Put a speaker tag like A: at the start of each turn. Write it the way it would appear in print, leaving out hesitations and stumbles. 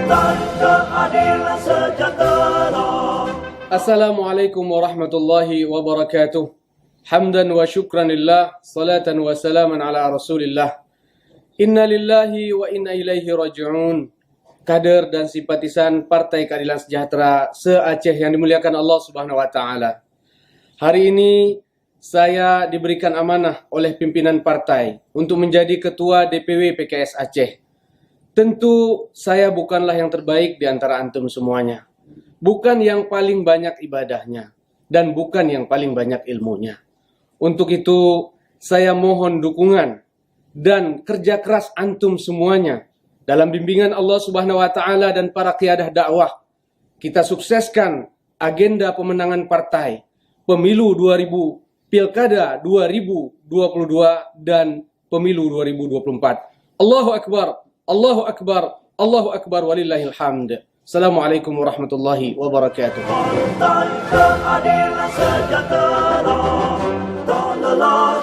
A: Insan keadilan sejahtera.
B: Assalamualaikum warahmatullahi wabarakatuh. Hamdan wa syukran lillah, salatan wa salaman ala rasulillah. Inna lillahi wa inna ilaihi raji'un. Kader dan simpatisan Partai Keadilan Sejahtera se-Aceh yang dimuliakan Allah Subhanahu wa taala. Hari ini saya diberikan amanah oleh pimpinan partai untuk menjadi ketua DPW PKS Aceh. Tentu saya bukanlah yang terbaik di antara antum semuanya. Bukan yang paling banyak ibadahnya dan bukan yang paling banyak ilmunya. Untuk itu saya mohon dukungan dan kerja keras antum semuanya dalam bimbingan Allah Subhanahu wa taala dan para qiyadah dakwah. Kita sukseskan agenda pemenangan partai pemilu 2000, Pilkada 2022 dan pemilu 2024. Allahu akbar, Allahu akbar, Allahu akbar walillahil hamd. Assalamualaikum warahmatullahi wabarakatuh.
A: Insan keadilan sejahtera. Tak lelah